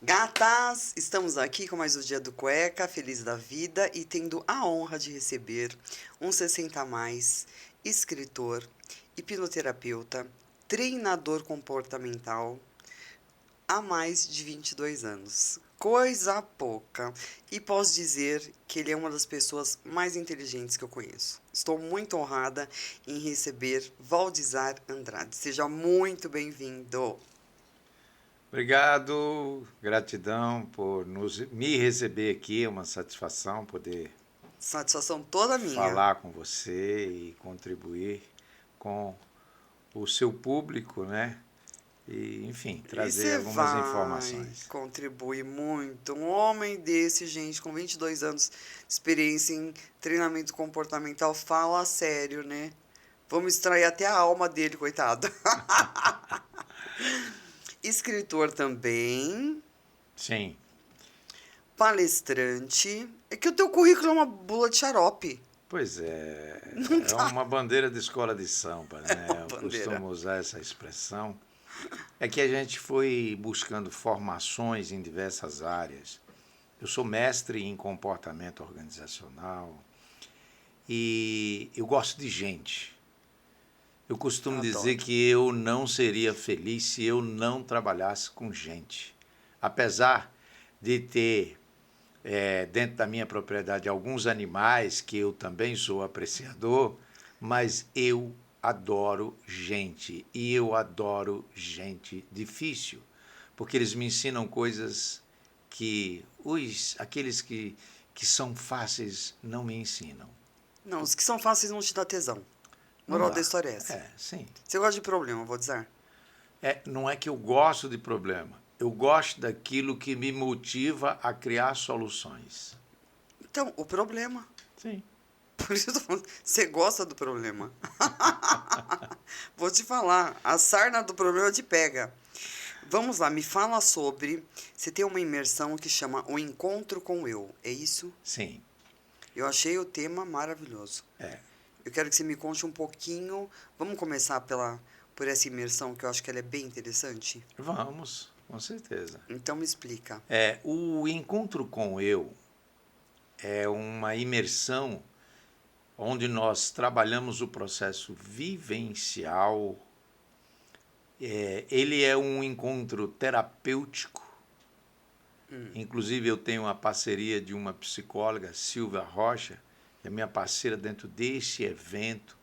Gatas, estamos aqui com mais um dia do Cueca, feliz da vida e tendo a honra de receber um 60 a mais, escritor, hipnoterapeuta, treinador comportamental há mais de 22 anos. Coisa pouca. E posso dizer que ele é uma das pessoas mais inteligentes que eu conheço. Estou muito honrada em receber Valdizar Andrade. Seja muito bem-vindo. Obrigado, gratidão por me receber aqui, é uma satisfação poder Satisfação toda minha. falar com você e contribuir com o seu público, né? E, enfim, trazer algumas informações. Contribui muito. Um homem desse, gente, com 22 anos de experiência em treinamento comportamental, fala sério, né? Vamos extrair até a alma dele, coitado. Escritor também. Sim. Palestrante. É que o teu currículo é uma bula de xarope. Pois é, Não tá. é uma bandeira de escola de samba, né? Eu Bandeira. costumo usar essa expressão. É que a gente foi buscando formações em diversas áreas. Eu sou mestre em comportamento organizacional e eu gosto de gente. Eu costumo dizer que eu não seria feliz se eu não trabalhasse com gente. Apesar de ter dentro da minha propriedade alguns animais que eu também sou apreciador, mas eu adoro gente e eu adoro gente difícil, porque eles me ensinam coisas que aqueles que são fáceis não me ensinam. Não, os que são fáceis não te dá tesão. Não Moral dá. da história é essa. É, sim. Você gosta de problema, vou dizer. Não é que eu gosto de problema, eu gosto daquilo que me motiva a criar soluções. Então, o problema. Sim. Por isso eu tô falando, você gosta do problema. Vou te falar, a sarna do problema te pega. Vamos lá, me fala sobre... Você tem uma imersão que chama O Encontro com o Eu, é isso? Sim. Eu achei o tema maravilhoso. Eu quero que você me conte um pouquinho... Vamos começar por essa imersão, que eu acho que ela é bem interessante? Vamos, com certeza. Então me explica. O Encontro com o Eu é uma imersão onde nós trabalhamos o processo vivencial. Ele é um encontro terapêutico. Inclusive, eu tenho uma parceria de uma psicóloga, Silvia Rocha, que é minha parceira dentro desse evento,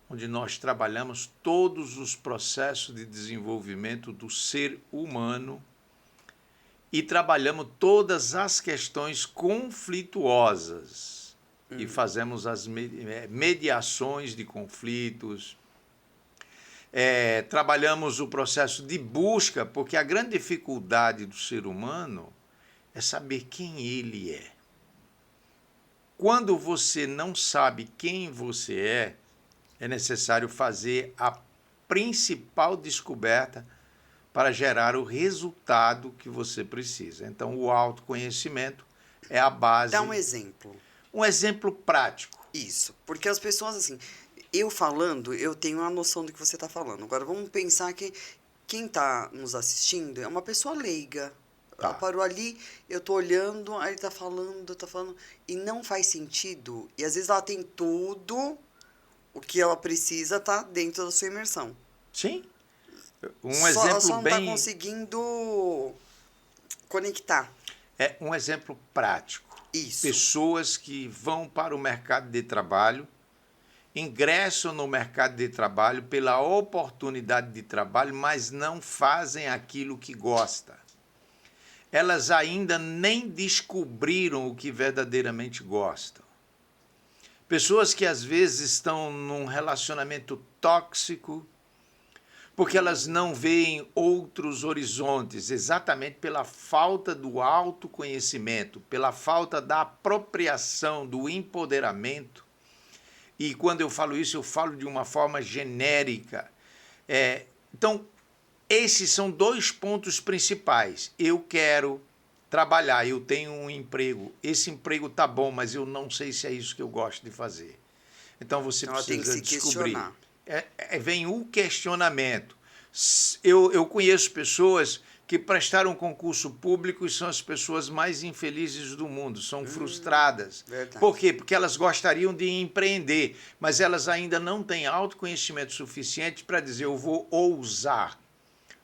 onde nós trabalhamos todos os processos de desenvolvimento do ser humano e trabalhamos todas as questões conflituosas e fazemos as mediações de conflitos. Trabalhamos o processo de busca, porque a grande dificuldade do ser humano é saber quem ele é. Quando você não sabe quem você é necessário fazer a principal descoberta para gerar o resultado que você precisa. Então, o autoconhecimento é a base. Dá um exemplo. Um exemplo prático. Isso, porque as pessoas, assim, eu falando, eu tenho a noção do que você está falando. Agora, vamos pensar que quem está nos assistindo é uma pessoa leiga. Ela parou ali, eu tô olhando, aí ele tá falando, e não faz sentido. E às vezes ela tem tudo o que ela precisa tá dentro da sua imersão. Sim. Ela só não está conseguindo conectar. Um exemplo prático. Isso. Pessoas que vão para o mercado de trabalho, ingressam no mercado de trabalho pela oportunidade de trabalho, mas não fazem aquilo que gostam. Elas ainda nem descobriram o que verdadeiramente gostam. Pessoas que às vezes estão num relacionamento tóxico, porque elas não veem outros horizontes, exatamente pela falta do autoconhecimento, pela falta da apropriação, do empoderamento. E quando eu falo isso, eu falo de uma forma genérica. Então, esses são dois pontos principais. Eu quero trabalhar, eu tenho um emprego, esse emprego tá bom, mas eu não sei se é isso que eu gosto de fazer. Então você Então ela tem que precisa se descobrir. questionar. Vem o questionamento. Eu conheço pessoas que prestaram concurso público e são as pessoas mais infelizes do mundo, são frustradas. Verdade. Por quê? Porque elas gostariam de empreender, mas elas ainda não têm autoconhecimento suficiente para dizer eu vou ousar.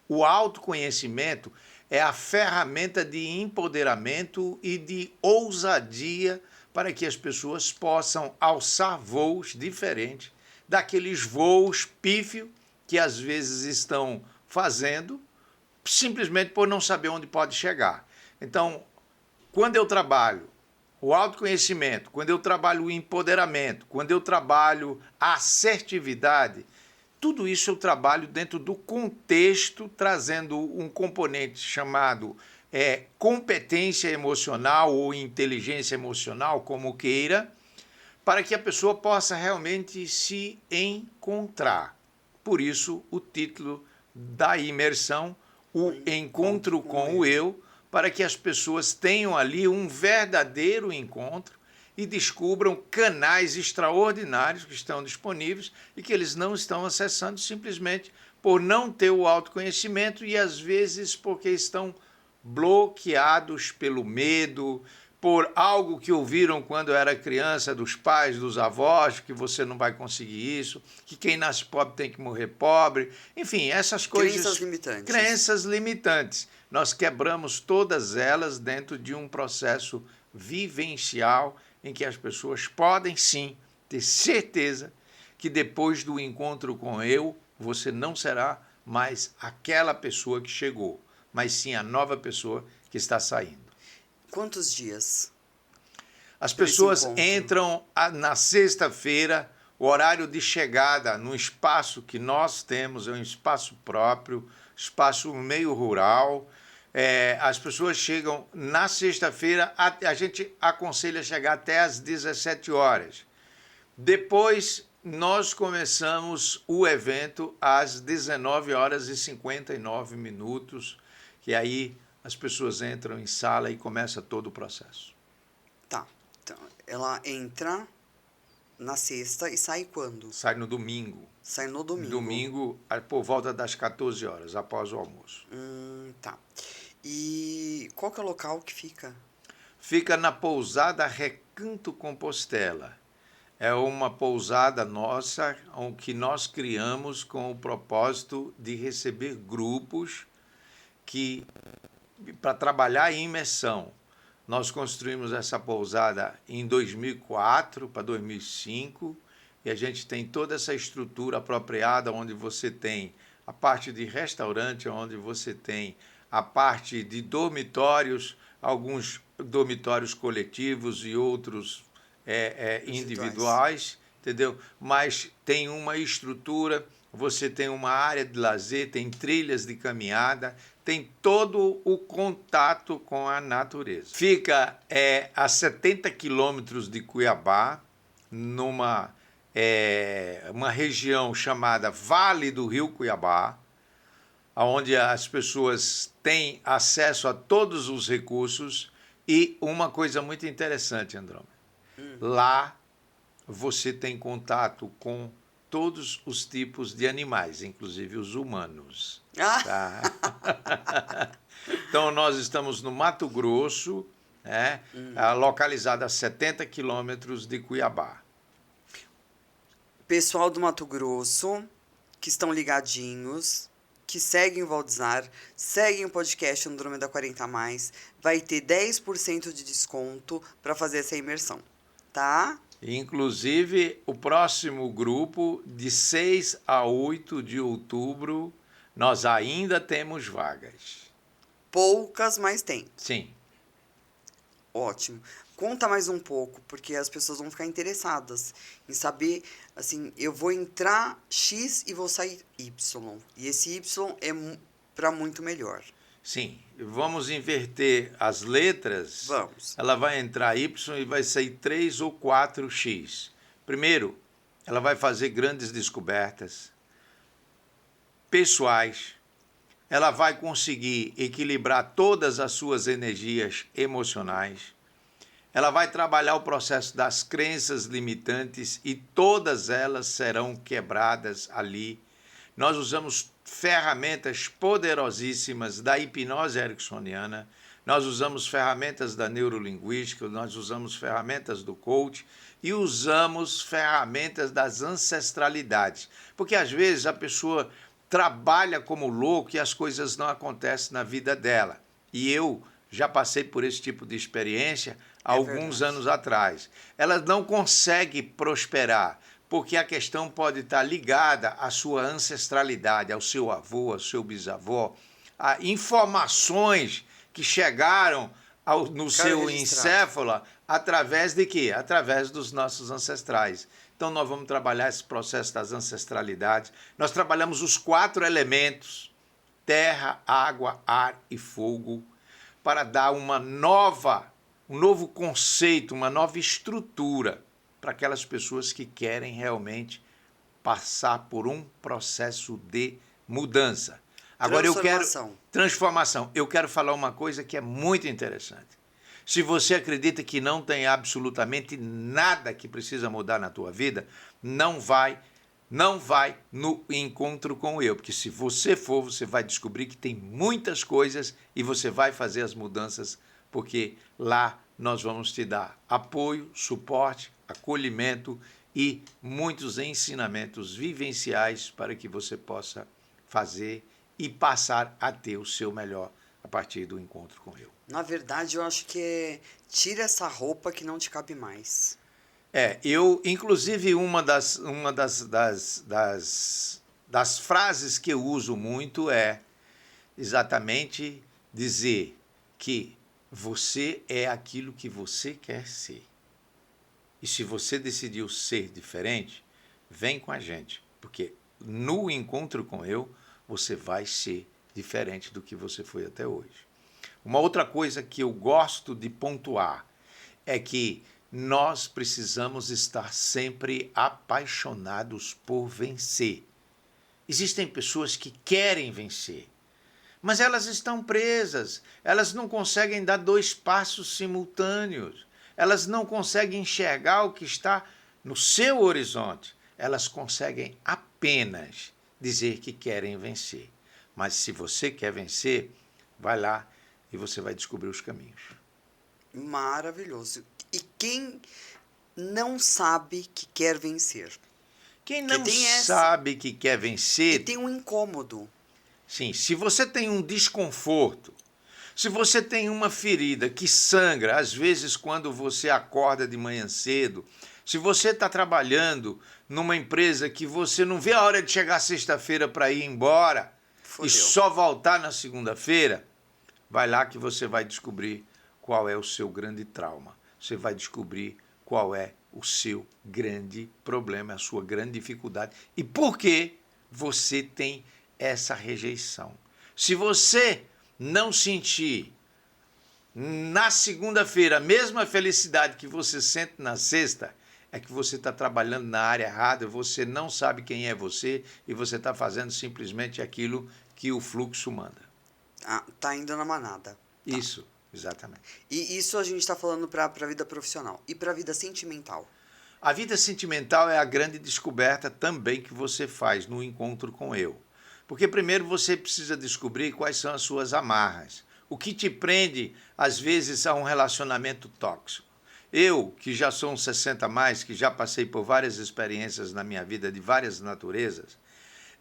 O autoconhecimento é a ferramenta de empoderamento e de ousadia para que as pessoas possam alçar voos diferentes daqueles voos pífios que às vezes estão fazendo simplesmente por não saber onde pode chegar. Então, quando eu trabalho o autoconhecimento, quando eu trabalho o empoderamento, quando eu trabalho a assertividade, tudo isso eu trabalho dentro do contexto, trazendo um componente chamado competência emocional ou inteligência emocional, como queira, para que a pessoa possa realmente se encontrar. Por isso, o título da imersão, o encontro com o eu, para que as pessoas tenham ali um verdadeiro encontro e descubram canais extraordinários que estão disponíveis e que eles não estão acessando simplesmente por não ter o autoconhecimento e às vezes porque estão bloqueados pelo medo, por algo que ouviram quando era criança dos pais, dos avós, que você não vai conseguir isso, que quem nasce pobre tem que morrer pobre, enfim, essas coisas... Crenças limitantes. Crenças limitantes. Nós quebramos todas elas dentro de um processo vivencial em que as pessoas podem sim ter certeza que depois do encontro com eu, você não será mais aquela pessoa que chegou, mas sim a nova pessoa que está saindo. Quantos dias? As pessoas entram na sexta-feira, o horário de chegada no espaço que nós temos é um espaço próprio, espaço meio rural. As pessoas chegam na sexta-feira, a gente aconselha chegar até às 17 horas. Depois, nós começamos o evento às 19 horas e 59 minutos, que aí as pessoas entram em sala e começa todo o processo. Tá. Então, ela entra na sexta e sai quando? Sai no domingo. Sai no domingo. Domingo, por volta das 14 horas, após o almoço. Tá. E qual que é o local que fica? Fica na pousada Recanto Compostela. É uma pousada nossa, que nós criamos com o propósito de receber grupos para trabalhar em imersão. Nós construímos essa pousada em 2004 para 2005 e a gente tem toda essa estrutura apropriada onde você tem a parte de restaurante, onde você tem a parte de dormitórios, alguns dormitórios coletivos e outros individuais, entendeu? Mas tem uma estrutura, você tem uma área de lazer, tem trilhas de caminhada, tem todo o contato com a natureza. Fica a 70 quilômetros de Cuiabá, numa uma região chamada Vale do Rio Cuiabá, onde as pessoas têm acesso a todos os recursos e uma coisa muito interessante, Andrômeda. Lá você tem contato com todos os tipos de animais, inclusive os humanos. Tá? Então, nós estamos no Mato Grosso, localizado a 70 quilômetros de Cuiabá. Pessoal do Mato Grosso, que estão ligadinhos, que seguem o Valdizar, seguem o podcast Andrômeda 40+, vai ter 10% de desconto para fazer essa imersão, tá? Inclusive, o próximo grupo, de 6 a 8 de outubro, nós ainda temos vagas. Poucas, mas tem. Sim. Ótimo. Conta mais um pouco, porque as pessoas vão ficar interessadas em saber, assim, eu vou entrar X e vou sair Y. E esse Y é para muito melhor. Sim. Vamos inverter as letras. Vamos. Ela vai entrar Y e vai sair 3 ou 4X. Primeiro, ela vai fazer grandes descobertas pessoais, ela vai conseguir equilibrar todas as suas energias emocionais, ela vai trabalhar o processo das crenças limitantes e todas elas serão quebradas ali. Nós usamos ferramentas poderosíssimas da hipnose ericksoniana, nós usamos ferramentas da neurolinguística, nós usamos ferramentas do coach e usamos ferramentas das ancestralidades. Porque às vezes a pessoa trabalha como louco e as coisas não acontecem na vida dela. E eu já passei por esse tipo de experiência há alguns anos atrás. Ela não consegue prosperar, porque a questão pode estar ligada à sua ancestralidade, ao seu avô, ao seu bisavô, a informações que chegaram no seu encéfalo através de quê? Através dos nossos ancestrais. Então nós vamos trabalhar esse processo das ancestralidades. Nós trabalhamos os 4 elementos, terra, água, ar e fogo, para dar um novo conceito, uma nova estrutura para aquelas pessoas que querem realmente passar por um processo de mudança. Agora transformação. Eu quero falar uma coisa que é muito interessante. Se você acredita que não tem absolutamente nada que precisa mudar na tua vida, não vai no encontro com eu, porque se você for, você vai descobrir que tem muitas coisas e você vai fazer as mudanças, porque lá nós vamos te dar apoio, suporte, acolhimento e muitos ensinamentos vivenciais para que você possa fazer e passar a ter o seu melhor a partir do encontro com eu. Na verdade, eu acho que tira essa roupa que não te cabe mais. Inclusive, uma das frases que eu uso muito é exatamente dizer que você é aquilo que você quer ser. E se você decidiu ser diferente, vem com a gente, porque no encontro com eu, você vai ser diferente do que você foi até hoje. Uma outra coisa que eu gosto de pontuar é que nós precisamos estar sempre apaixonados por vencer. Existem pessoas que querem vencer, mas elas estão presas, elas não conseguem dar 2 passos simultâneos, elas não conseguem enxergar o que está no seu horizonte, elas conseguem apenas dizer que querem vencer. Mas se você quer vencer, vai lá e você vai descobrir os caminhos. Maravilhoso. E quem não sabe que quer vencer? Quem não sabe que quer vencer... E tem um incômodo. Sim, se você tem um desconforto, se você tem uma ferida que sangra, às vezes quando você acorda de manhã cedo, se você está trabalhando numa empresa que você não vê a hora de chegar sexta-feira para ir embora e só voltar na segunda-feira, vai lá que você vai descobrir qual é o seu grande trauma. Você vai descobrir qual é o seu grande problema, a sua grande dificuldade e por que você tem essa rejeição. Se você não sentir na segunda-feira a mesma felicidade que você sente na sexta, é que você está trabalhando na área errada, você não sabe quem é você e você está fazendo simplesmente aquilo que o fluxo manda. Tá indo na manada. Tá. Isso, exatamente. E isso a gente está falando para a vida profissional. E para a vida sentimental? A vida sentimental é a grande descoberta também que você faz no encontro com eu. Porque primeiro você precisa descobrir quais são as suas amarras. O que te prende, às vezes, a um relacionamento tóxico. Eu, que já sou um 60 a mais, que já passei por várias experiências na minha vida de várias naturezas,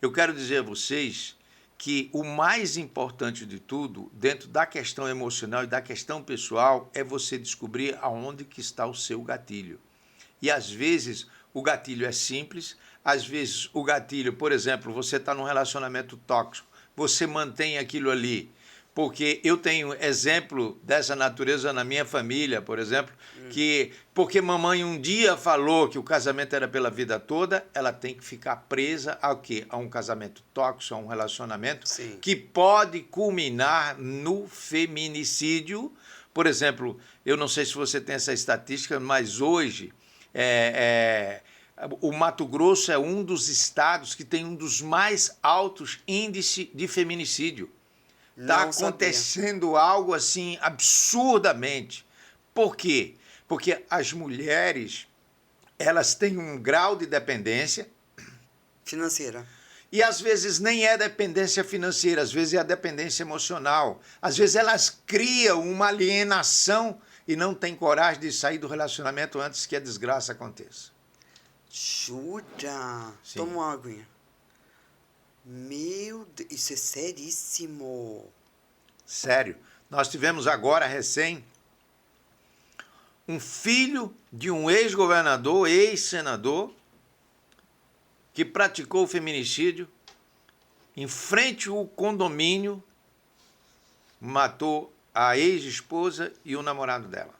eu quero dizer a vocês que o mais importante de tudo, dentro da questão emocional e da questão pessoal, é você descobrir aonde que está o seu gatilho. E às vezes o gatilho é simples, às vezes o gatilho, por exemplo, você está num relacionamento tóxico, você mantém aquilo ali, porque eu tenho exemplo dessa natureza na minha família, por exemplo, que porque mamãe um dia falou que o casamento era pela vida toda, ela tem que ficar presa ao quê? A um casamento tóxico, a um relacionamento que pode culminar no feminicídio. Por exemplo, eu não sei se você tem essa estatística, mas hoje O Mato Grosso é um dos estados que tem um dos mais altos índices de feminicídio. Está acontecendo algo assim absurdamente. Por quê? Porque as mulheres, elas têm um grau de dependência financeira. E às vezes nem é dependência financeira, às vezes é a dependência emocional. Às vezes elas criam uma alienação e não têm coragem de sair do relacionamento antes que a desgraça aconteça. Jura? Sim. Toma uma aguinha. Meu Deus, isso é seríssimo. Sério. Nós tivemos agora, recém, um filho de um ex-governador, ex-senador, que praticou o feminicídio, em frente ao condomínio, matou a ex-esposa e o namorado dela.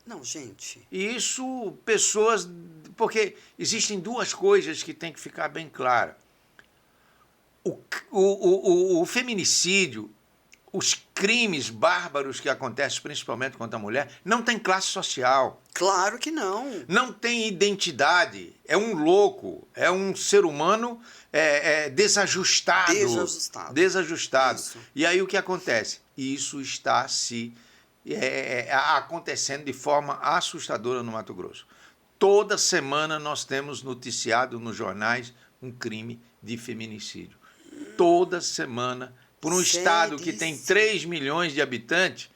Não, gente. E isso, pessoas... Porque existem duas coisas que tem que ficar bem claras. O feminicídio, os crimes bárbaros que acontecem, principalmente contra a mulher, não tem classe social. Claro que não. Não tem identidade. É um louco, é um ser humano desajustado. Desajustado. Isso. E aí o que acontece? Isso está acontecendo de forma assustadora no Mato Grosso. Toda semana nós temos noticiado nos jornais um crime de feminicídio. Toda semana, por um estado que tem 3 milhões de habitantes,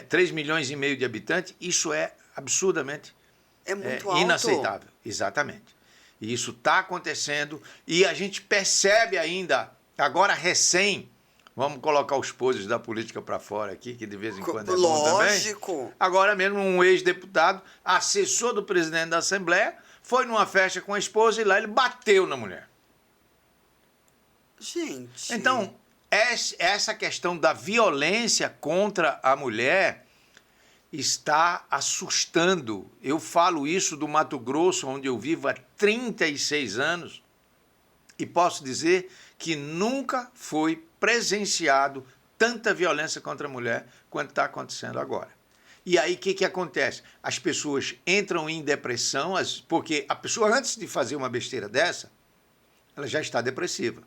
3 milhões e meio de habitantes, isso é absurdamente muito alto. Inaceitável. Exatamente. E isso está acontecendo e a gente percebe ainda, agora recém, vamos colocar os poses da política para fora aqui, que de vez em quando é bom também. Lógico. Agora mesmo um ex-deputado, assessor do presidente da Assembleia, foi numa festa com a esposa e lá ele bateu na mulher. Gente. Então, essa questão da violência contra a mulher está assustando. Eu falo isso do Mato Grosso, onde eu vivo há 36 anos, e posso dizer que nunca foi presenciado tanta violência contra a mulher quanto está acontecendo agora. E aí o que acontece? As pessoas entram em depressão, porque a pessoa, antes de fazer uma besteira dessa, ela já está depressiva.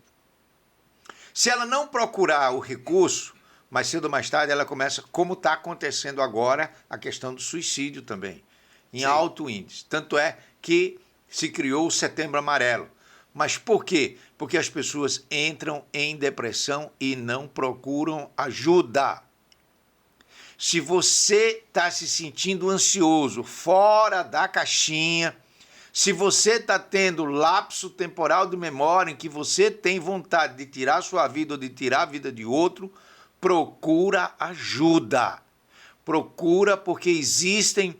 Se ela não procurar o recurso, mais cedo ou mais tarde ela começa, como está acontecendo agora, a questão do suicídio também, em alto índice. Tanto é que se criou o Setembro Amarelo. Mas por quê? Porque as pessoas entram em depressão e não procuram ajuda. Se você está se sentindo ansioso, fora da caixinha, se você está tendo lapso temporal de memória em que você tem vontade de tirar sua vida ou de tirar a vida de outro, procura ajuda. Procura, porque existem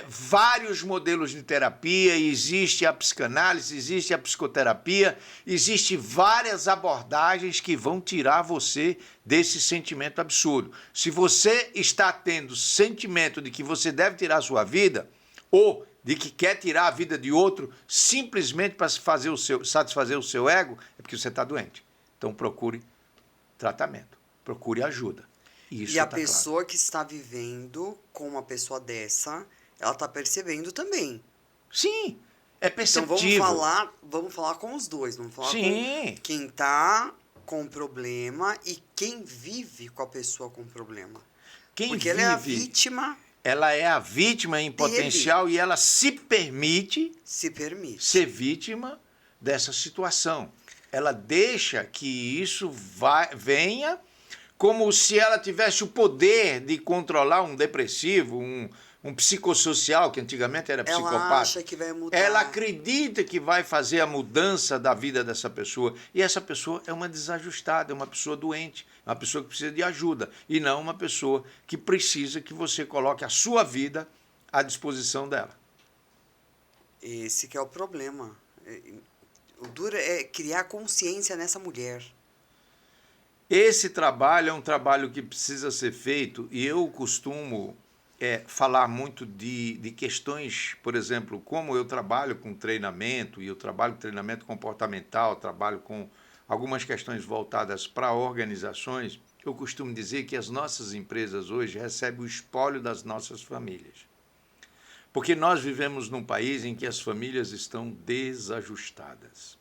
vários modelos de terapia, existe a psicanálise, existe a psicoterapia, existe várias abordagens que vão tirar você desse sentimento absurdo. Se você está tendo sentimento de que você deve tirar a sua vida, ou de que quer tirar a vida de outro simplesmente para satisfazer o seu ego, é porque você está doente. Então procure tratamento, procure ajuda. E a pessoa que está vivendo com uma pessoa dessa, ela está percebendo também. Sim, é perceptível. Então vamos falar com os dois, vamos falar com quem está com problema e quem vive com a pessoa com problema. Porque ela é a vítima. Ela é a vítima em potencial e ela se permite ser vítima dessa situação. Ela deixa que isso venha como se ela tivesse o poder de controlar um depressivo, um psicossocial, que antigamente era psicopata. Ela acha que vai mudar. Ela acredita que vai fazer a mudança da vida dessa pessoa. E essa pessoa é uma desajustada, é uma pessoa doente, é uma pessoa que precisa de ajuda. E não uma pessoa que precisa que você coloque a sua vida à disposição dela. Esse que é o problema. O duro é criar consciência nessa mulher. Esse trabalho é um trabalho que precisa ser feito e eu costumo falar muito de questões, por exemplo, como eu trabalho com treinamento e eu trabalho com treinamento comportamental, trabalho com algumas questões voltadas para organizações, eu costumo dizer que as nossas empresas hoje recebem o espólio das nossas famílias. Porque nós vivemos num país em que as famílias estão desajustadas.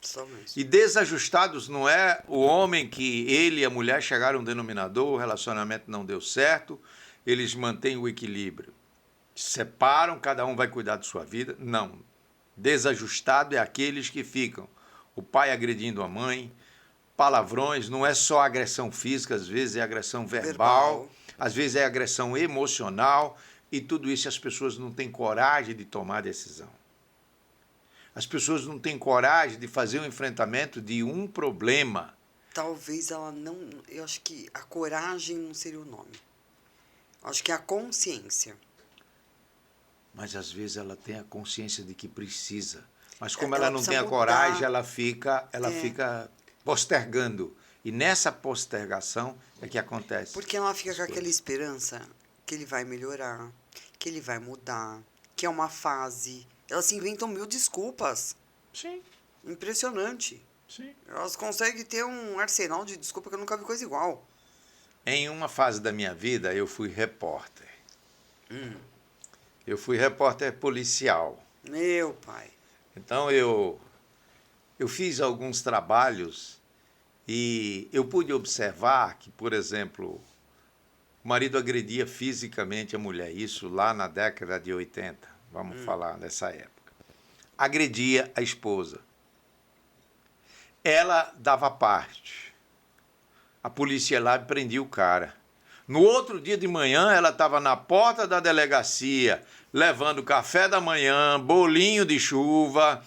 Somente. E desajustados não é o homem que ele e a mulher chegaram a um denominador, o relacionamento não deu certo, eles mantêm o equilíbrio. Separam, cada um vai cuidar de sua vida. Não. Desajustado é aqueles que ficam. O pai agredindo a mãe, palavrões, não é só agressão física, às vezes é agressão verbal, às vezes é agressão emocional, e tudo isso as pessoas não têm coragem de tomar decisão. As pessoas não têm coragem de fazer o enfrentamento de um problema. Talvez ela não. Eu acho que a coragem não seria o nome. Eu acho que é a consciência. Mas às vezes ela tem a consciência de que precisa. Mas como Ela ela não precisa tem a mudar. coragem, ela fica postergando. E nessa postergação é que acontece. Porque ela fica com aquela esperança que ele vai melhorar, que ele vai mudar, que é uma fase. Elas se inventam mil desculpas. Sim, Impressionante. sim. Elas conseguem ter um arsenal de desculpa que eu nunca vi coisa igual. Em uma fase da minha vida, eu fui repórter. Eu fui repórter policial. Meu pai. Então eu fiz alguns trabalhos e eu pude observar que, por exemplo, o marido agredia fisicamente a mulher, isso lá na década de 80, vamos falar dessa época. Agredia a esposa. Ela dava parte. A polícia ia lá e prendia o cara. No outro dia de manhã, ela estava na porta da delegacia, levando café da manhã, bolinho de chuva,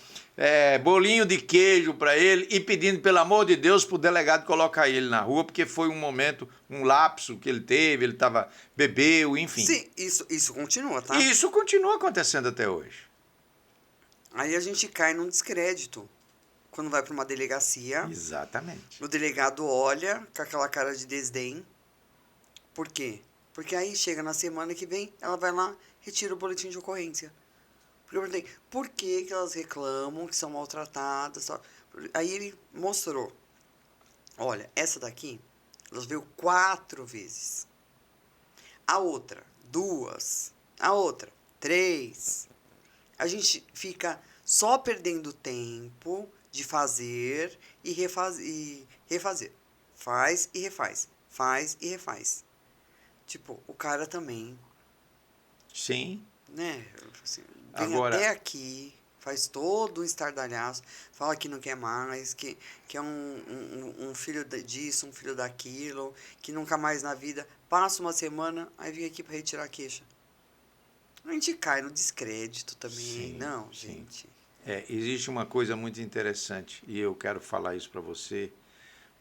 bolinho de queijo para ele e pedindo, pelo amor de Deus, para o delegado colocar ele na rua, porque foi um momento, um lapso que ele teve, ele bebeu, enfim. Sim, isso continua, tá? E isso continua acontecendo até hoje. Aí a gente cai num descrédito. Quando vai para uma delegacia, Exatamente. o delegado olha com aquela cara de desdém. Por quê? Porque aí chega na semana que vem, ela vai lá, retira o boletim de ocorrência. Porque eu perguntei, por que elas reclamam que são maltratadas? Tal? Aí ele mostrou. Olha, essa daqui, ela veio 4 vezes. A outra, 2. A outra, 3. A gente fica só perdendo tempo de fazer e refazer. Faz e refaz. Faz e refaz. Tipo, o cara também, Sim. né? Assim, vem Agora, até aqui, faz todo um estardalhaço, fala que não quer mais, que é um filho disso, um filho daquilo, que nunca mais na vida. Passa uma semana, aí vem aqui para retirar a queixa. A gente cai no descrédito também. Sim, Não, sim. gente. Existe uma coisa muito interessante e eu quero falar isso para você.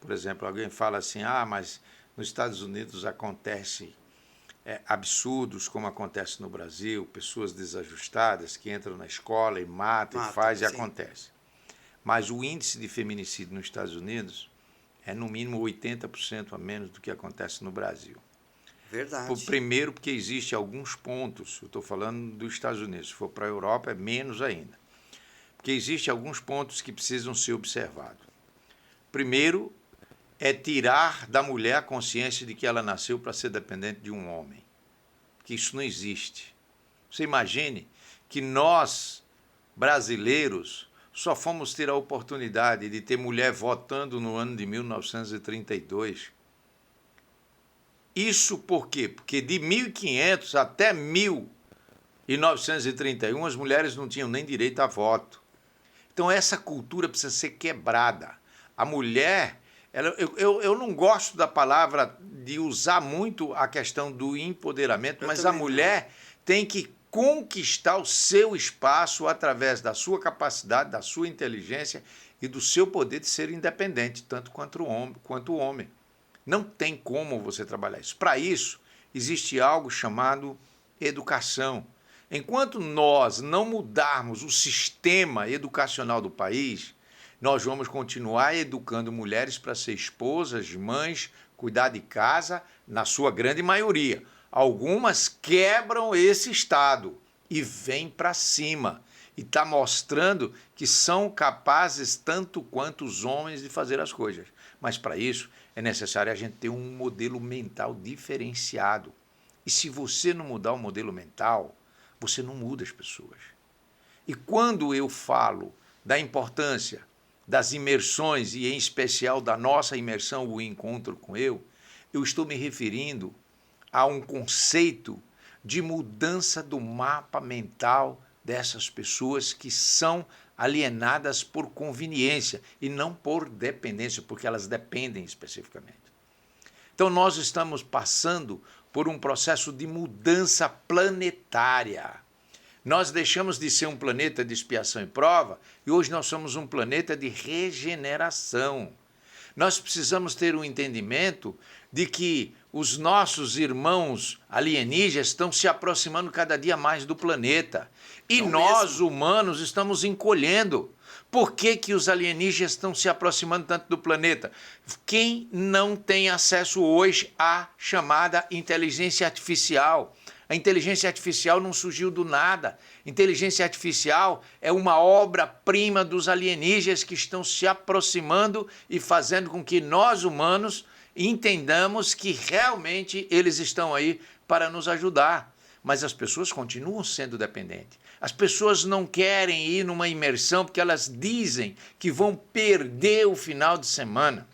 Por exemplo, alguém fala assim, mas nos Estados Unidos acontece absurdos como acontece no Brasil, pessoas desajustadas que entram na escola e matam, e faz e sim. acontece. Mas o índice de feminicídio nos Estados Unidos é no mínimo 80% a menos do que acontece no Brasil. Verdade. Primeiro porque existem alguns pontos, eu estou falando dos Estados Unidos, se for para a Europa é menos ainda. Porque existem alguns pontos que precisam ser observados. Primeiro é tirar da mulher a consciência de que ela nasceu para ser dependente de um homem. Que isso não existe. Você imagine que nós, brasileiros, só fomos ter a oportunidade de ter mulher votando no ano de 1932. Isso por quê? Porque de 1500 até 1931 as mulheres não tinham nem direito a voto. Então essa cultura precisa ser quebrada. A mulher, eu não gosto da palavra de usar muito a questão do empoderamento, mas a mulher tem que conquistar o seu espaço através da sua capacidade, da sua inteligência e do seu poder de ser independente, tanto quanto o homem. Não tem como você trabalhar isso. Para isso, existe algo chamado educação. Enquanto nós não mudarmos o sistema educacional do país, nós vamos continuar educando mulheres para ser esposas, mães, cuidar de casa, na sua grande maioria. Algumas quebram esse estado e vêm para cima. E está mostrando que são capazes tanto quanto os homens de fazer as coisas. Mas para isso é necessário a gente ter um modelo mental diferenciado. E se você não mudar o modelo mental, você não muda as pessoas. E quando eu falo da importância das imersões, e em especial da nossa imersão, o encontro com eu estou me referindo a um conceito de mudança do mapa mental dessas pessoas que são alienadas por conveniência e não por dependência, porque elas dependem especificamente. Então nós estamos passando por um processo de mudança planetária. Nós deixamos de ser um planeta de expiação e prova e hoje nós somos um planeta de regeneração. Nós precisamos ter um entendimento de que os nossos irmãos alienígenas estão se aproximando cada dia mais do planeta. E nós, humanos, estamos encolhendo. Por que os alienígenas estão se aproximando tanto do planeta? Quem não tem acesso hoje à chamada inteligência artificial? A inteligência artificial não surgiu do nada. Inteligência artificial é uma obra-prima dos alienígenas que estão se aproximando e fazendo com que nós, humanos, entendamos que realmente eles estão aí para nos ajudar. Mas as pessoas continuam sendo dependentes. As pessoas não querem ir numa imersão porque elas dizem que vão perder o final de semana.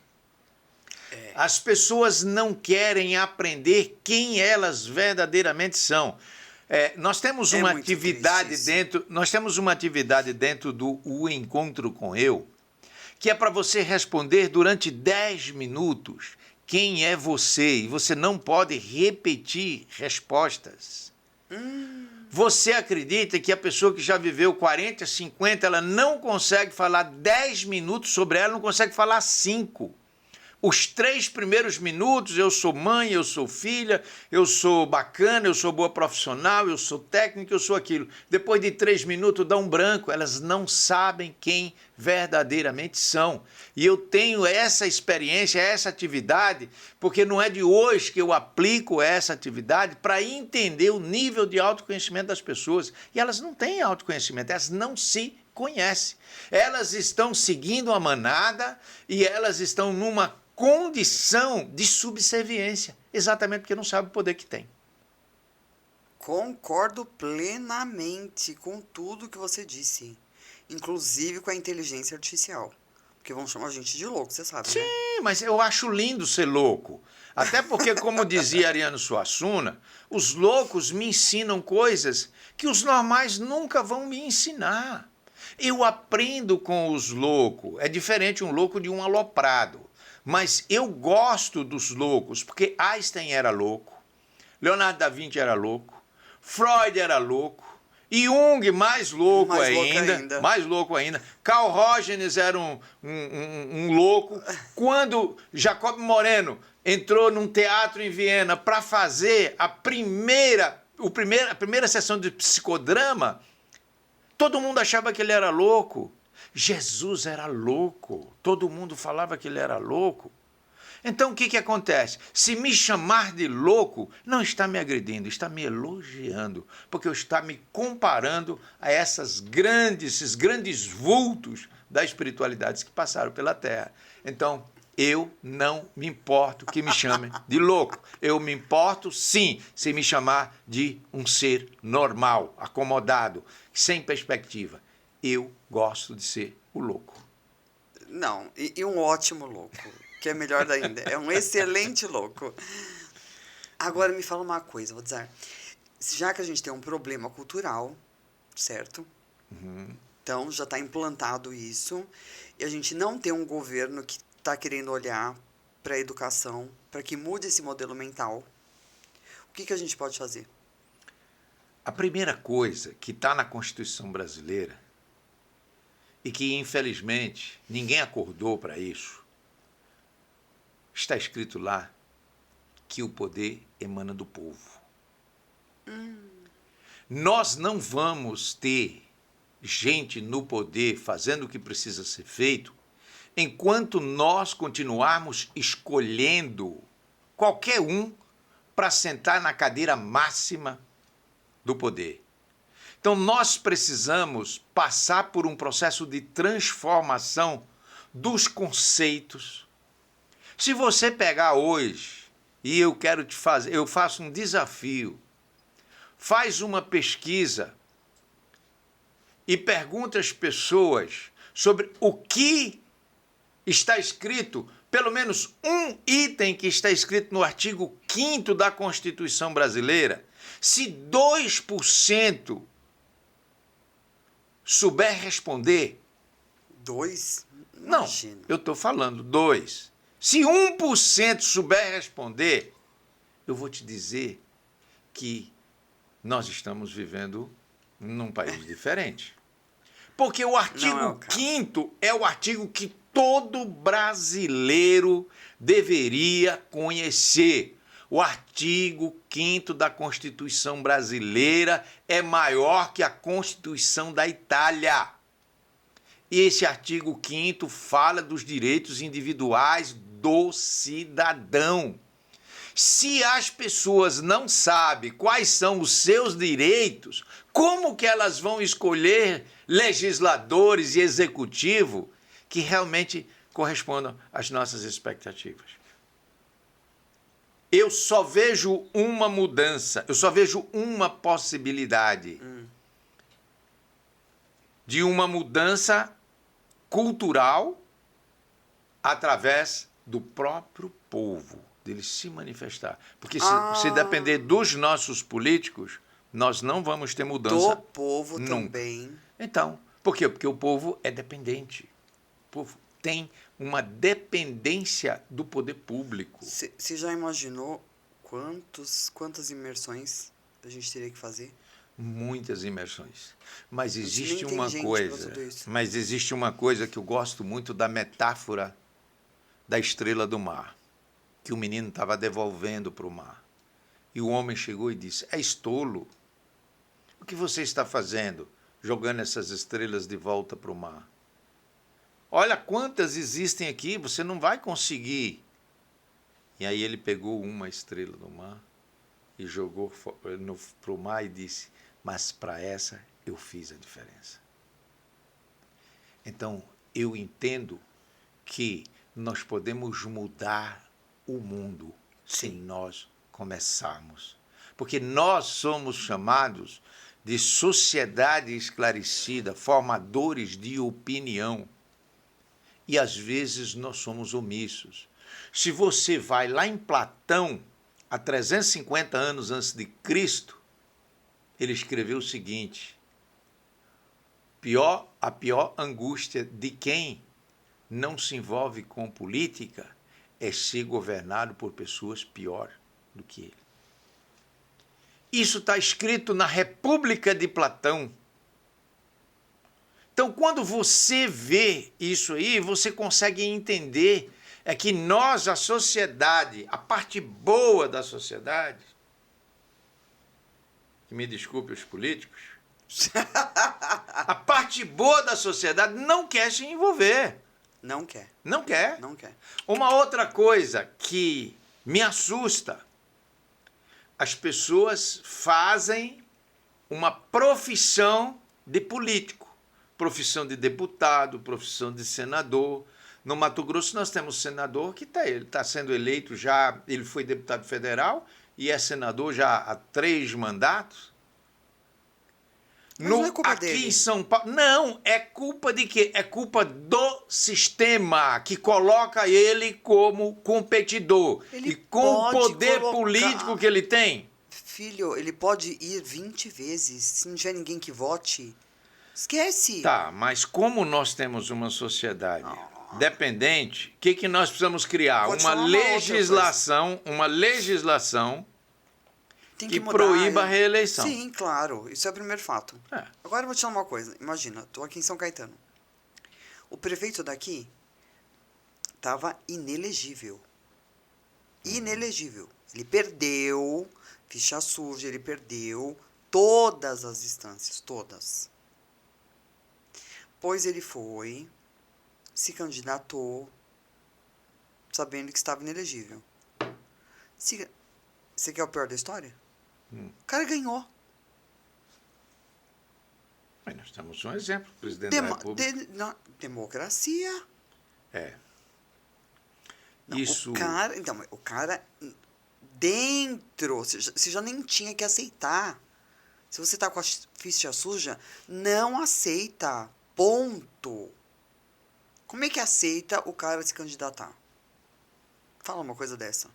As pessoas não querem aprender quem elas verdadeiramente são. Nós temos uma atividade dentro do O Encontro com Eu, que é para você responder durante 10 minutos quem é você, e você não pode repetir respostas. Você acredita que a pessoa que já viveu 40, 50, ela não consegue falar 10 minutos sobre ela, não consegue falar 5. Os 3 primeiros minutos, eu sou mãe, eu sou filha, eu sou bacana, eu sou boa profissional, eu sou técnica, eu sou aquilo. Depois de 3 minutos dá um branco, elas não sabem quem verdadeiramente são. E eu tenho essa experiência, essa atividade, porque não é de hoje que eu aplico essa atividade para entender o nível de autoconhecimento das pessoas. E elas não têm autoconhecimento, elas não se conhecem. Elas estão seguindo a manada e elas estão numa condição de subserviência, exatamente porque não sabe o poder que tem. Concordo plenamente com tudo que você disse, inclusive com a inteligência artificial, porque vão chamar a gente de louco, você sabe, né? Sim, mas eu acho lindo ser louco, até porque, como dizia Ariano Suassuna, os loucos me ensinam coisas que os normais nunca vão me ensinar. Eu aprendo com os loucos, é diferente um louco de um aloprado. Mas eu gosto dos loucos, porque Einstein era louco, Leonardo da Vinci era louco, Freud era louco, Jung mais louco ainda, Carl Rogers era um louco. Quando Jacob Moreno entrou num teatro em Viena para fazer a primeira sessão de psicodrama, todo mundo achava que ele era louco. Jesus era louco, todo mundo falava que ele era louco. Então o que acontece? Se me chamar de louco, não está me agredindo, está me elogiando, porque está me comparando a esses grandes vultos da espiritualidade que passaram pela Terra. Então, eu não me importo que me chamem de louco. Eu me importo, sim, se me chamar de um ser normal, acomodado, sem perspectiva. Eu gosto de ser o louco. Não, e um ótimo louco, que é melhor ainda. É um excelente louco. Agora me fala uma coisa, vou dizer. Já que a gente tem um problema cultural, certo? Então já está implantado isso, e a gente não tem um governo que está querendo olhar para a educação, para que mude esse modelo mental. O que a gente pode fazer? A primeira coisa que está na Constituição brasileira, e que, infelizmente, ninguém acordou para isso, está escrito lá que o poder emana do povo. Nós não vamos ter gente no poder fazendo o que precisa ser feito enquanto nós continuarmos escolhendo qualquer um para sentar na cadeira máxima do poder. Então, nós precisamos passar por um processo de transformação dos conceitos. Se você pegar hoje, e eu faço um desafio, faz uma pesquisa e pergunta às pessoas sobre o que está escrito, pelo menos um item que está escrito no artigo 5º da Constituição brasileira, se 2% souber responder... 2? Não, eu estou falando 2. Se 1% souber responder, eu vou te dizer que nós estamos vivendo num país diferente. Porque o artigo 5º é o artigo que todo brasileiro deveria conhecer. O artigo 5º da Constituição brasileira é maior que a Constituição da Itália. E esse artigo 5º fala dos direitos individuais do cidadão. Se as pessoas não sabem quais são os seus direitos, como que elas vão escolher legisladores e executivo que realmente correspondam às nossas expectativas? Eu só vejo uma mudança, eu só vejo uma possibilidade de uma mudança cultural através do próprio povo, dele se manifestar. Porque se depender dos nossos políticos, nós não vamos ter mudança. Do povo nunca. Também. Então, por quê? Porque o povo é dependente. O povo tem uma dependência do poder público. Você já imaginou quantas imersões a gente teria que fazer? Muitas imersões. Mas existe uma coisa que eu gosto muito da metáfora da estrela do mar, que o menino estava devolvendo para o mar. E o homem chegou e disse: és tolo. O que você está fazendo, jogando essas estrelas de volta para o mar? Olha quantas existem aqui, você não vai conseguir. E aí ele pegou uma estrela do mar e jogou para o mar e disse: mas para essa eu fiz a diferença. Então, eu entendo que nós podemos mudar o mundo se nós começarmos. Porque nós somos chamados de sociedade esclarecida, formadores de opinião. E às vezes nós somos omissos. Se você vai lá em Platão, há 350 anos antes de Cristo, ele escreveu o seguinte: a pior angústia de quem não se envolve com política é ser governado por pessoas pior do que ele. Isso está escrito na República de Platão. Então, quando você vê isso aí, você consegue entender que nós, a sociedade, a parte boa da sociedade, que me desculpe os políticos, a parte boa da sociedade não quer se envolver. Não quer. Não quer. Não quer. Uma outra coisa que me assusta: as pessoas fazem uma profissão de político, profissão de deputado, profissão de senador. No Mato Grosso nós temos senador que está sendo eleito já, ele foi deputado federal e é senador já há 3 mandatos. Mas não é culpa dele. Aqui em São Paulo, não, é culpa de quê? É culpa do sistema que coloca ele como competidor. E com o poder político que ele tem. Filho, ele pode ir 20 vezes, se não tiver ninguém que vote. Esquece. Tá, mas como nós temos uma sociedade dependente, o que nós precisamos criar? Uma legislação que proíba a reeleição. Sim, claro. Isso é o primeiro fato. Agora eu vou te falar uma coisa. Imagina, estou aqui em São Caetano. O prefeito daqui estava inelegível. Inelegível. Ele perdeu, ficha suja, ele perdeu todas as instâncias, todas. Pois ele foi, se candidatou, sabendo que estava inelegível. Você quer o pior da história? O cara ganhou. Mas nós temos um exemplo, presidente da República. Democracia. Não, isso. O cara dentro, você já nem tinha que aceitar. Se você tá com a ficha suja, não aceita. Ponto. Como é que aceita o cara se candidatar? Fala uma coisa dessa.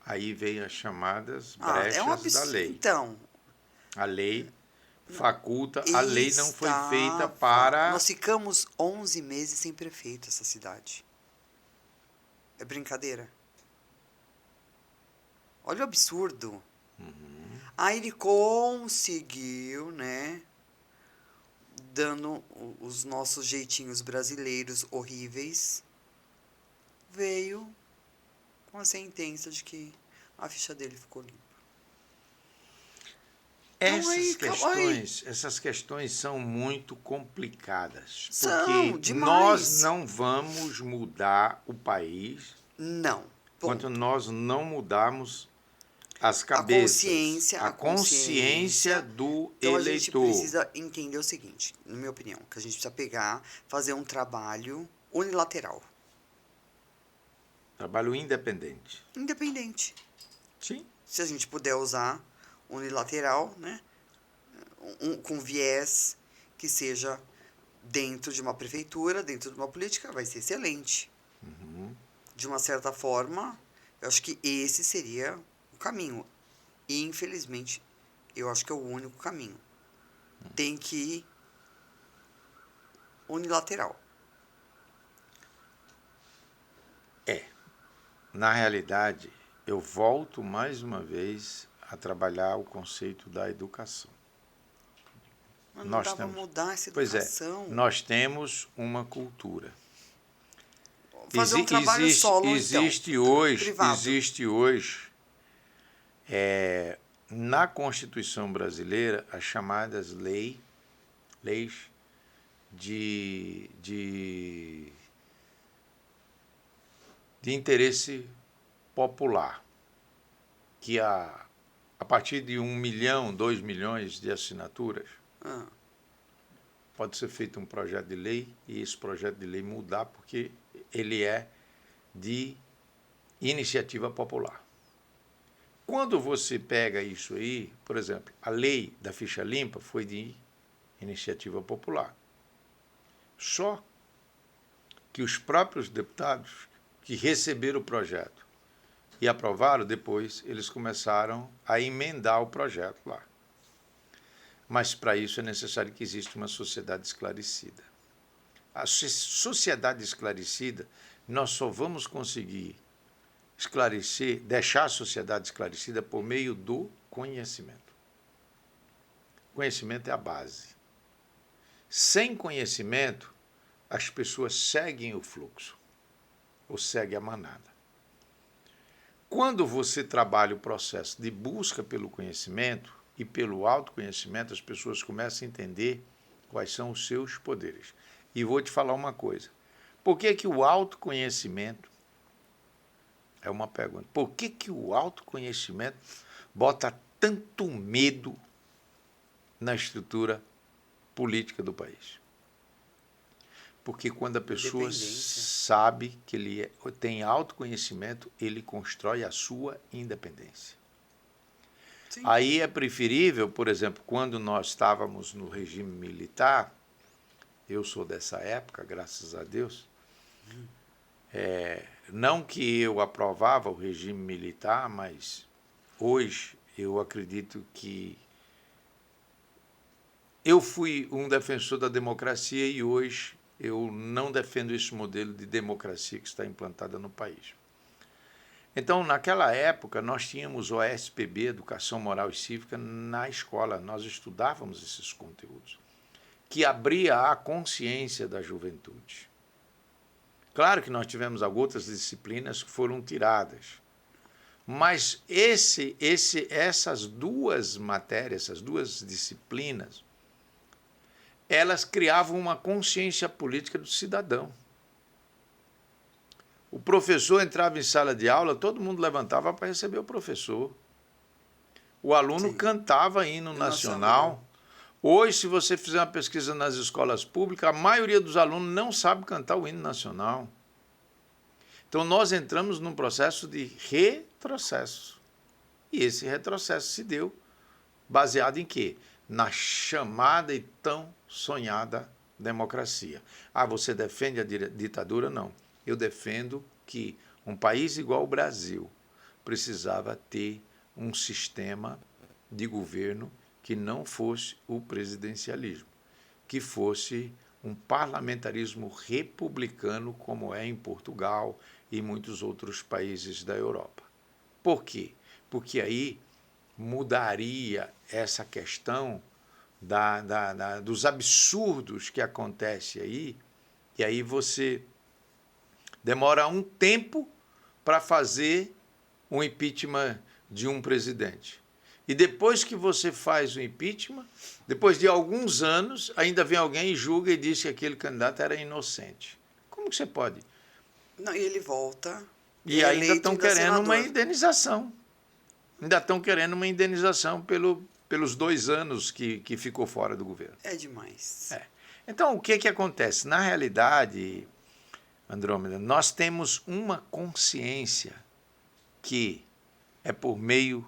Aí vem as chamadas É um brechas da absurdo. lei. Então, A lei faculta, a lei não foi feita estava. para... Nós ficamos 11 meses sem prefeito essa cidade. É brincadeira? Olha o absurdo. Aí ele conseguiu, né? Dando os nossos jeitinhos brasileiros horríveis, veio com a sentença de que a ficha dele ficou limpa. Essas questões são muito complicadas, São porque demais. nós não vamos mudar o país Não. enquanto Ponto. nós não mudarmos as A cabeças, consciência, a consciência do Então a gente eleitor. precisa entender o seguinte, na minha opinião, que a gente precisa pegar, fazer um trabalho unilateral, Trabalho independente. independente. Sim. Se a gente puder usar unilateral, né? Com viés que seja dentro de uma prefeitura, dentro de uma política, vai ser excelente. De uma certa forma, eu acho que esse seria o caminho. E, infelizmente, eu acho que é o único caminho. Tem que ir unilateral. Na realidade, eu volto mais uma vez a trabalhar o conceito da educação. Mas não Nós dá para temos- mudar essa Pois é, educação. nós temos uma cultura. Fazer um trabalho solo, existe então. hoje, Privado. na Constituição brasileira, as chamadas leis de interesse popular, que a partir de 1 milhão, 2 milhões de assinaturas, Ah, pode ser feito um projeto de lei e esse projeto de lei mudar porque ele é de iniciativa popular. Quando você pega isso aí, por exemplo, a lei da ficha limpa foi de iniciativa popular. Só que os próprios deputados que receberam o projeto e aprovaram, depois eles começaram a emendar o projeto lá. Mas para isso é necessário que exista uma sociedade esclarecida. A sociedade esclarecida, nós só vamos conseguir esclarecer, deixar a sociedade esclarecida por meio do conhecimento. Conhecimento é a base. Sem conhecimento, as pessoas seguem o fluxo, ou seguem a manada. Quando você trabalha o processo de busca pelo conhecimento e pelo autoconhecimento, as pessoas começam a entender quais são os seus poderes. E vou te falar uma coisa. Por que o autoconhecimento... É uma pergunta. Por que o autoconhecimento bota tanto medo na estrutura política do país? Porque quando a pessoa sabe que ele tem autoconhecimento, ele constrói a sua independência. Sim. Aí é preferível, por exemplo, quando nós estávamos no regime militar, eu sou dessa época, graças a Deus, não que eu aprovava o regime militar, mas hoje eu acredito que eu fui um defensor da democracia e hoje eu não defendo esse modelo de democracia que está implantada no país. Então, naquela época, nós tínhamos o ESPB, Educação Moral e Cívica, na escola. Nós estudávamos esses conteúdos, que abria a consciência da juventude. Claro que nós tivemos outras disciplinas que foram tiradas, mas essas duas matérias, essas duas disciplinas, elas criavam uma consciência política do cidadão. O professor entrava em sala de aula, todo mundo levantava para receber o professor. O aluno cantava hino nacional. Hoje, se você fizer uma pesquisa nas escolas públicas, a maioria dos alunos não sabe cantar o hino nacional. Então, nós entramos num processo de retrocesso. E esse retrocesso se deu Baseado em quê? Na chamada e tão sonhada democracia. Ah, você defende a ditadura? Não. Eu defendo que um país igual ao Brasil precisava ter um sistema de governo que não fosse o presidencialismo, que fosse um parlamentarismo republicano, como é em Portugal e muitos outros países da Europa. Por quê? Porque aí mudaria essa questão dos absurdos que acontece aí, e aí você demora um tempo para fazer um impeachment de um presidente. E depois que você faz o impeachment, depois de alguns anos, ainda vem alguém e julga e diz que aquele candidato era inocente. Como que você pode? Não, e ele volta e E é ainda eleito estão ainda querendo uma senador. indenização. Ainda estão querendo uma indenização pelos 2 anos que ficou fora do governo. É demais. É. Então, o que acontece? Na realidade, Andrômeda, nós temos uma consciência que é por meio,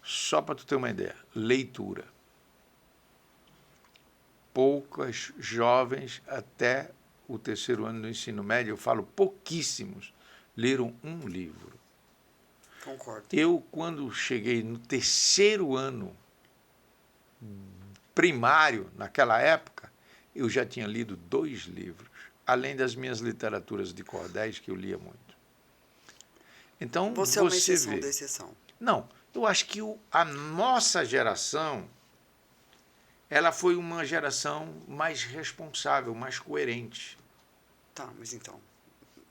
só para tu ter uma ideia, leitura. Poucas jovens até o 3º ano do ensino médio, eu falo pouquíssimos, leram um livro. Concordo. Eu, quando cheguei no 3º ano primário, naquela época, eu já tinha lido 2 livros, além das minhas literaturas de cordéis, que eu lia muito. Então, Você é uma você exceção vê. da exceção. Não, eu acho que a nossa geração, ela foi uma geração mais responsável, mais coerente. Tá, mas então.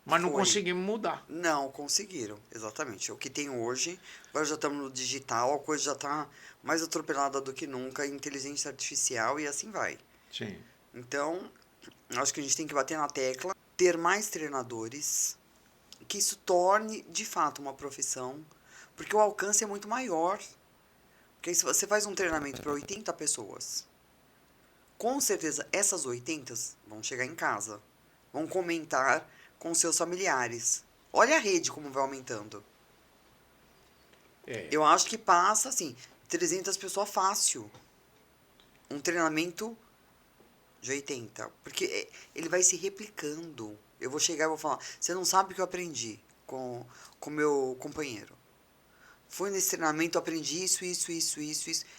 Mas não Foi. conseguimos mudar. Não conseguiram, exatamente. O que tem hoje, agora já estamos no digital, a coisa já está mais atropelada do que nunca, inteligência artificial e assim vai. Sim. Então, acho que a gente tem que bater na tecla, ter mais treinadores, que isso torne de fato uma profissão, porque o alcance é muito maior. Porque se você faz um treinamento para 80 pessoas, com certeza essas 80 vão chegar em casa, vão comentar com seus familiares. Olha a rede como vai aumentando. É. Eu acho que passa, assim, 300 pessoas fácil. Um treinamento de 80. Porque ele vai se replicando. Eu vou chegar e vou falar, você não sabe o que eu aprendi com meu companheiro. Foi nesse treinamento, eu aprendi isso.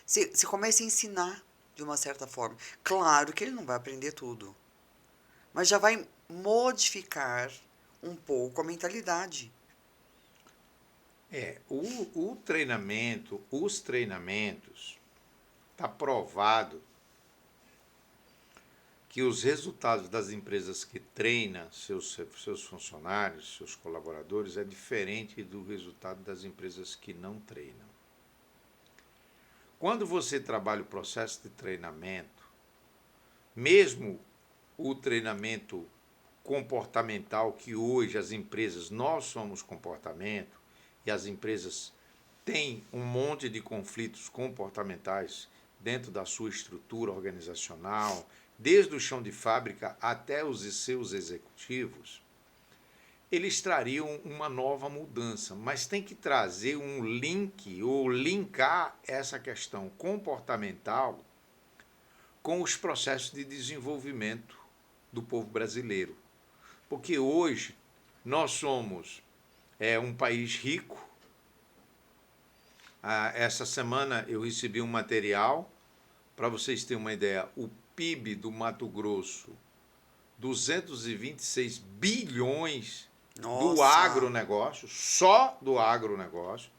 Você começa a ensinar de uma certa forma. Claro que ele não vai aprender tudo. Mas já vai modificar um pouco a mentalidade. O treinamento, os treinamentos, está provado que os resultados das empresas que treinam seus funcionários, seus colaboradores, é diferente do resultado das empresas que não treinam. Quando você trabalha o processo de treinamento, mesmo o treinamento comportamental, que hoje as empresas, nós somos comportamento, e as empresas têm um monte de conflitos comportamentais dentro da sua estrutura organizacional, desde o chão de fábrica até os seus executivos, eles trariam uma nova mudança, mas tem que trazer um link ou linkar essa questão comportamental com os processos de desenvolvimento do povo brasileiro. Porque hoje nós somos um país rico. Essa semana eu recebi um material, para vocês terem uma ideia, o PIB do Mato Grosso, 226 bilhões do Nossa. agronegócio, só do agronegócio,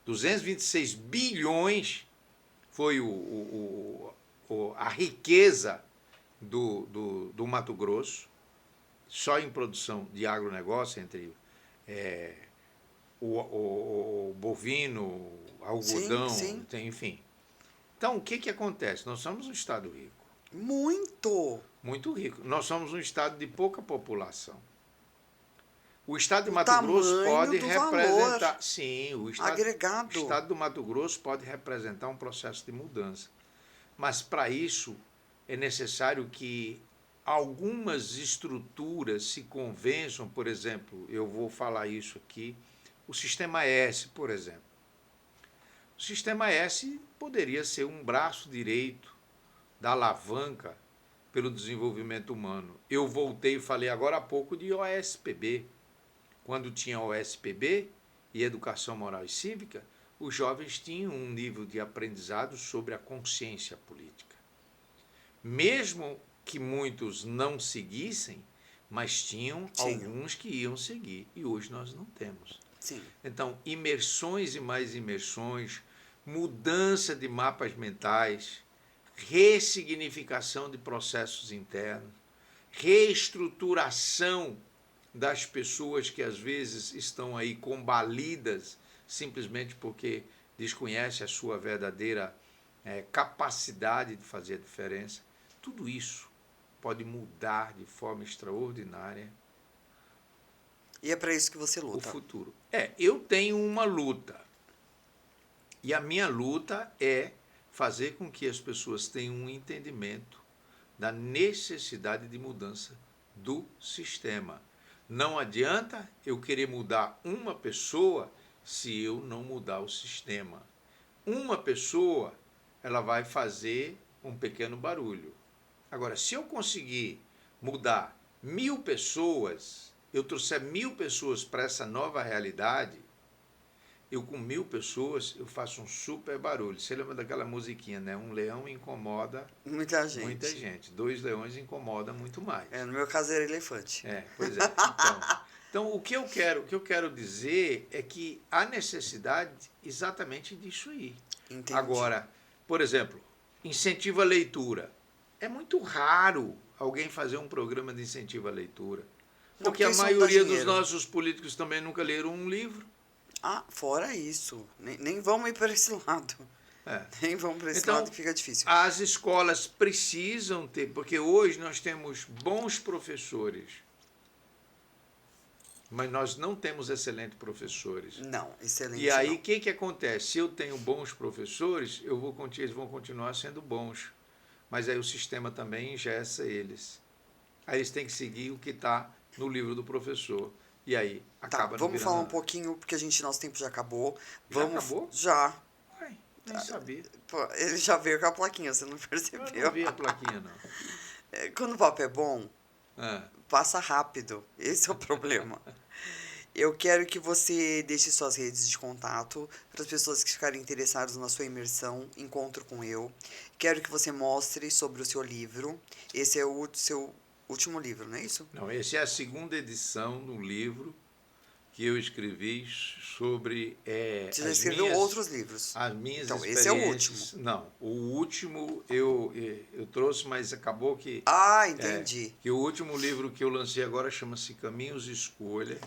226 bilhões foi a riqueza do Mato Grosso, só em produção de agronegócio, entre o bovino, algodão, Sim. enfim. Então, o que acontece? Nós somos um estado rico. Muito. Muito rico. Nós somos um estado de pouca população. O estado de O Mato Grosso tamanho pode do representar. valor Sim, o agregado. estado do Mato Grosso pode representar um processo de mudança. Mas, para isso, é necessário que algumas estruturas se convençam. Por exemplo, eu vou falar isso aqui, o sistema S, por exemplo. O Sistema S poderia ser um braço direito da alavanca pelo desenvolvimento humano. Eu voltei e falei agora há pouco de OSPB. Quando tinha OSPB e Educação Moral e Cívica, os jovens tinham um nível de aprendizado sobre a consciência política. Mesmo que muitos não seguissem, mas tinham alguns que iam seguir, e hoje nós não temos. Sim. Então, imersões e mais imersões, mudança de mapas mentais, ressignificação de processos internos, reestruturação das pessoas que às vezes estão aí combalidas simplesmente porque desconhecem a sua verdadeira capacidade de fazer a diferença. Tudo isso pode mudar de forma extraordinária. E é para isso que você luta. O futuro. Eu tenho uma luta. E a minha luta é fazer com que as pessoas tenham um entendimento da necessidade de mudança do sistema. Não adianta eu querer mudar uma pessoa se eu não mudar o sistema. Uma pessoa, ela vai fazer um pequeno barulho. Agora, se eu conseguir mudar 1000 pessoas, eu trouxer 1000 pessoas para essa nova realidade, eu com 1000 pessoas, eu faço um super barulho. Você lembra daquela musiquinha, né? Um leão incomoda muita gente. Muita gente. 2 leões incomoda muito mais. No meu caso era elefante. Pois é. Então o que eu quero dizer é que há necessidade exatamente disso aí. Entendi. Agora, por exemplo, incentivo à leitura. É muito raro alguém fazer um programa de incentivo à leitura. Porque a maioria dos nossos políticos também nunca leram um livro. Fora isso. Nem vamos ir para esse lado. Nem vamos para esse lado que fica difícil. As escolas precisam ter, porque hoje nós temos bons professores, mas nós não temos excelentes professores. Não, excelente. E aí o que acontece? Se eu tenho bons professores, eles vão continuar sendo bons. Mas aí o sistema também engessa eles. Aí eles têm que seguir o que está no livro do professor. E aí acaba vamos falar um pouquinho, porque nosso tempo já acabou. Acabou? Já. Uai, nem sabia. Ele já veio com a plaquinha, você não percebeu? Eu não vi a plaquinha, não. Quando o papo é bom, passa rápido. Esse é o problema. Eu quero que você deixe suas redes de contato para as pessoas que ficarem interessadas na sua imersão, Encontro com Eu. Quero que você mostre sobre o seu livro. Esse é o seu último livro, não é isso? Não, essa é a 2ª edição do livro que eu escrevi sobre... Você já escreveu outros livros. As minhas experiências. Esse é o último. Não, o último eu trouxe, mas acabou que... entendi. Que o último livro que eu lancei agora chama-se Caminhos e Escolha.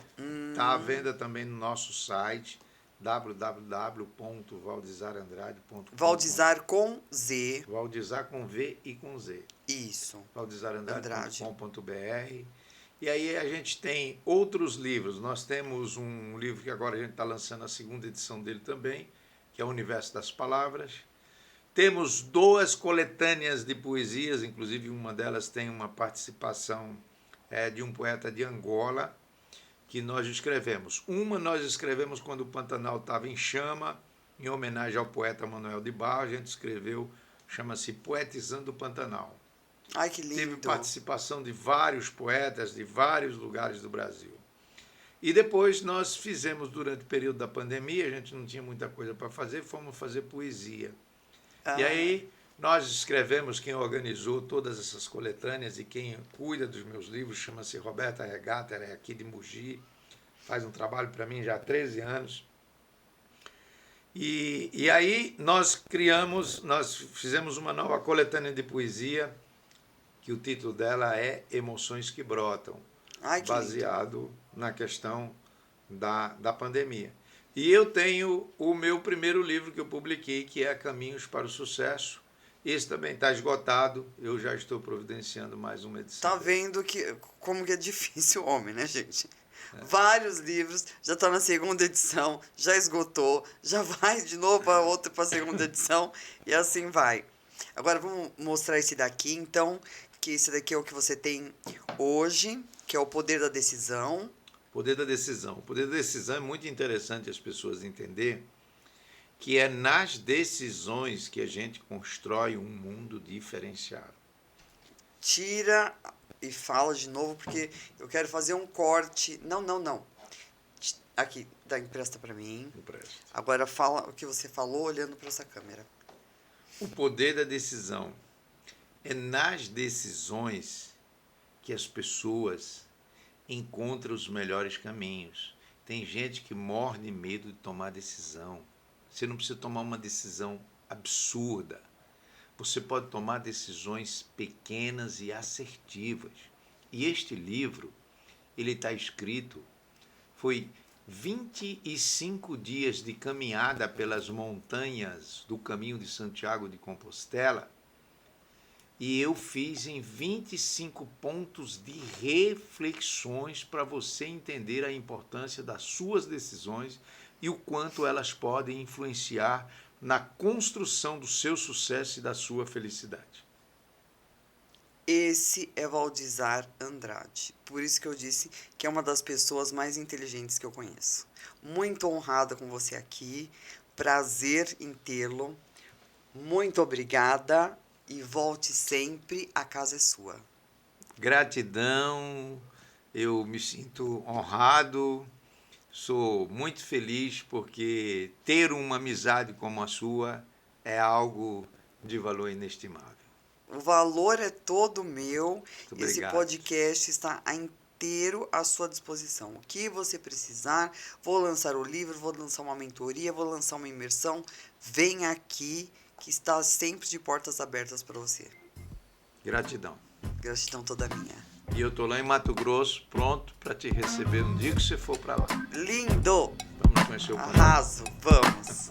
Está à venda também no nosso site, www.valdizarandrade.com. Valdizar com Z. Valdizar com V e com Z. Isso. valdizarandrade.com.br. E aí a gente tem outros livros. Nós temos um livro que agora a gente está lançando a 2ª edição dele também, que é O Universo das Palavras. Temos 2 coletâneas de poesias, inclusive uma delas tem uma participação de um poeta de Angola, que nós escrevemos. Uma nós escrevemos quando o Pantanal estava em chama, em homenagem ao poeta Manuel de Barros. A gente escreveu, chama-se Poetizando o Pantanal. Ai, que lindo. Teve participação de vários poetas de vários lugares do Brasil. E depois nós fizemos, durante o período da pandemia, a gente não tinha muita coisa para fazer, fomos fazer poesia. E aí nós escrevemos, quem organizou todas essas coletâneas e quem cuida dos meus livros chama-se Roberta Regata, ela é aqui de Mogi, faz um trabalho para mim já há 13 anos. E aí nós fizemos uma nova coletânea de poesia, que o título dela é Emoções que Brotam, baseado na questão da pandemia. E eu tenho o meu primeiro livro que eu publiquei, que é Caminhos para o Sucesso. Esse também está esgotado, eu já estou providenciando mais uma edição. Tá vendo como que é difícil o homem, né, gente? Vários livros, já está na 2ª edição, já esgotou, já vai de novo para a 2ª edição, e assim vai. Agora vamos mostrar esse daqui, então, que esse daqui é o que você tem hoje, que é o Poder da Decisão. Poder da Decisão. O Poder da Decisão é muito interessante as pessoas entenderem. que é nas decisões que a gente constrói um mundo diferenciado. Tira e fala de novo, porque eu quero fazer um corte. Não. Aqui, empresta para mim. Empresta. Agora fala o que você falou olhando para essa câmera. O poder da decisão. É nas decisões que as pessoas encontram os melhores caminhos. Tem gente que morre de medo de tomar decisão. Você não precisa tomar uma decisão absurda. Você pode tomar decisões pequenas e assertivas. E este livro, ele está escrito, foi 25 dias de caminhada pelas montanhas do Caminho de Santiago de Compostela, e eu fiz em 25 pontos de reflexões para você entender a importância das suas decisões e o quanto elas podem influenciar na construção do seu sucesso e da sua felicidade. Esse é Valdizar Andrade. Por isso que eu disse que é uma das pessoas mais inteligentes que eu conheço. Muito honrada com você aqui. Prazer em tê-lo. Muito obrigada. E volte sempre, a casa é sua. Gratidão, eu me sinto honrado, sou muito feliz porque ter uma amizade como a sua é algo de valor inestimável. O valor é todo meu. Muito Esse obrigado. podcast está inteiro à sua disposição. O que você precisar, vou lançar o livro, vou lançar uma mentoria, vou lançar uma imersão. Vem aqui, que está sempre de portas abertas para você. Gratidão. Gratidão toda minha. E eu estou lá em Mato Grosso, pronto para te receber no dia que você for para lá. Lindo! Vamos conhecer o Arraso, vamos!